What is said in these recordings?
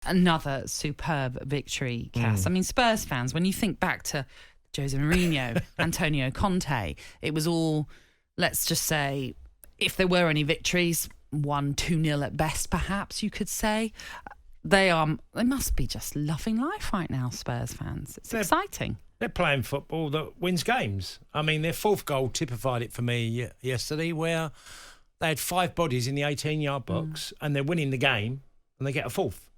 Another superb victory, Cass. I mean, Spurs fans, when you think back to Jose Mourinho, Antonio Conte, it was all, let's just say, if there were any victories, 1-2-0 at best, perhaps you could say. They must be just loving life right now, Spurs fans. It's exciting. They're playing football that wins games. I mean, their fourth goal typified it for me yesterday, where they had 5 bodies in the 18-yard box and they're winning the game and they get a fourth.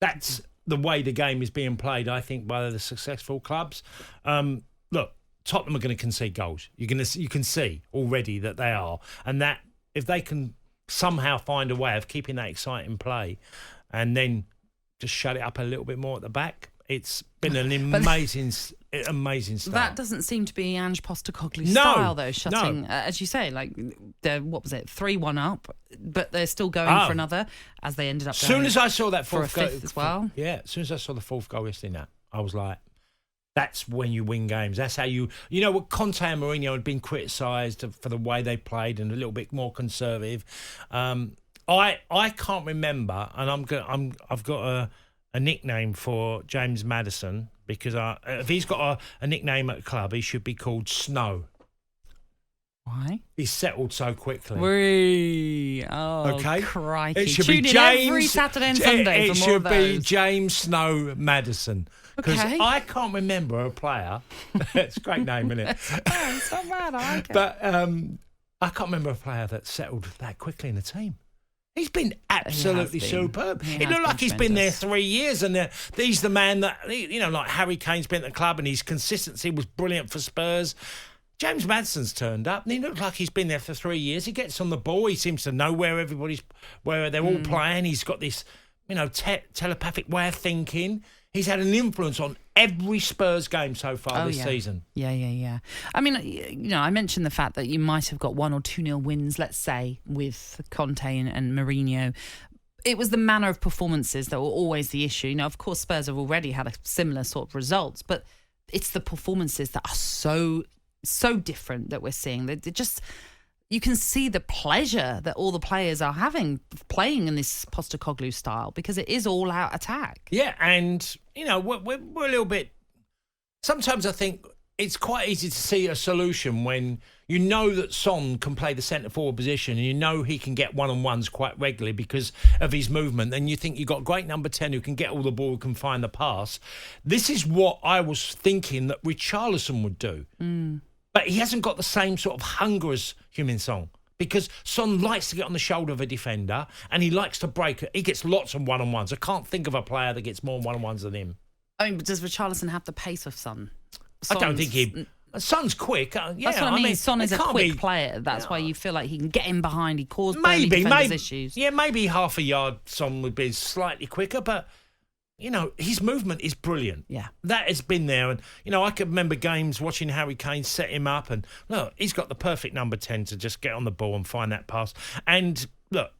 That's the way the game is being played, I think, by the successful clubs. Look, Tottenham are going to concede goals. You can see already that they are. And that if they can somehow find a way of keeping that exciting play and then just shut it up a little bit more at the back, it's been an amazing start. That doesn't seem to be Ange Postecoglou's style, though, shutting, as you say, like, they're, 3-1 up, but they're still going for another, as they ended up going soon as I saw that fourth goal as well. Yeah, as soon as I saw the fourth goal yesterday, I was like, that's when you win games. That's how you know what, Conte and Mourinho had been criticised for the way they played and a little bit more conservative. I can't remember, and I've got a nickname for James Maddison, because if he's got a nickname at the club, he should be called Snow. Why? He's settled so quickly. Okay. Crikey. It should Tune be in James, every Saturday and Sunday it for more of should be those. James Snow Maddison. Because Okay. I can't remember a player. It's a great name, isn't it? It's not bad, I like it. But I can't remember a player that settled that quickly in the team. He's been absolutely superb. It looked like he's been there 3 years, and he's the man that, like Harry Kane's been at the club and his consistency was brilliant for Spurs. James Maddison's turned up and he looks like he's been there for 3 years. He gets on the ball. He seems to know where they're all playing. He's got this, telepathic way of thinking. He's had an influence on every Spurs game so far this season. Yeah. I mean, I mentioned the fact that you might have got 1 or 2-0 wins, let's say, with Conte and Mourinho. It was the manner of performances that were always the issue. Of course, Spurs have already had a similar sort of results, but it's the performances that are so different that we're seeing. They're just... You can see the pleasure that all the players are having playing in this Postecoglou style, because it is all-out attack. Yeah, and, we're a little bit... Sometimes I think it's quite easy to see a solution when you know that Son can play the centre-forward position and you know he can get one-on-ones quite regularly because of his movement. Then you think you've got a great number 10 who can get all the ball, who can find the pass. This is what I was thinking that Richarlison would do. But he hasn't got the same sort of hunger as Heung-min Son, because Son likes to get on the shoulder of a defender and he likes to break it. He gets lots of one-on-ones. I can't think of a player that gets more one-on-ones than him. I mean, does Richarlison have the pace of Son? I don't think he... Son's quick. That's what I mean. Son is a quick player. That's why you feel like he can get in behind. He causes Burnley defenders issues. Yeah, maybe half a yard Son would be slightly quicker, but... his movement is brilliant. Yeah. That has been there. And, I can remember games watching Harry Kane set him up. And, look, he's got the perfect number 10 to just get on the ball and find that pass. And, look,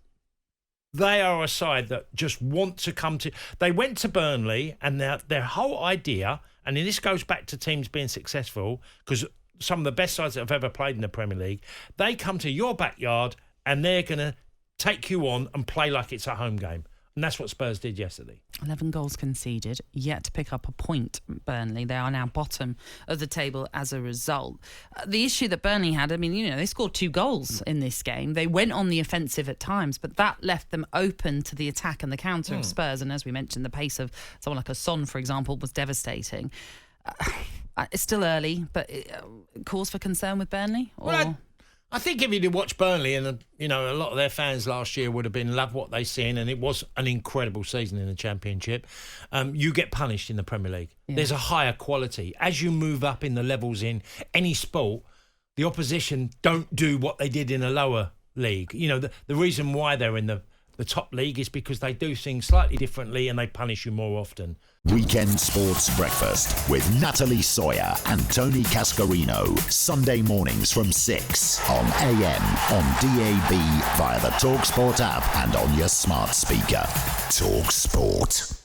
they are a side that just want to come to... They went to Burnley and their whole idea, and this goes back to teams being successful, because some of the best sides that have ever played in the Premier League, they come to your backyard and they're going to take you on and play like it's a home game. And that's what Spurs did yesterday. 11 goals conceded, yet to pick up a point, Burnley. They are now bottom of the table as a result. The issue that Burnley had, they scored 2 goals in this game. They went on the offensive at times, but that left them open to the attack and the counter of Spurs. And as we mentioned, the pace of someone like a Son, for example, was devastating. It's still early, but cause for concern with Burnley? Or... Well, I think if you'd watched Burnley, and a lot of their fans last year would have been love what they seen, and it was an incredible season in the Championship. You get punished in the Premier League. Yeah. There's a higher quality as you move up in the levels in any sport. The opposition don't do what they did in a lower league. The reason why they're in the top league is because they do things slightly differently and they punish you more often. Weekend Sports Breakfast with Natalie Sawyer and Tony Cascarino. Sunday mornings from 6 on AM, on DAB, via the talkSPORT app and on your smart speaker. talkSPORT.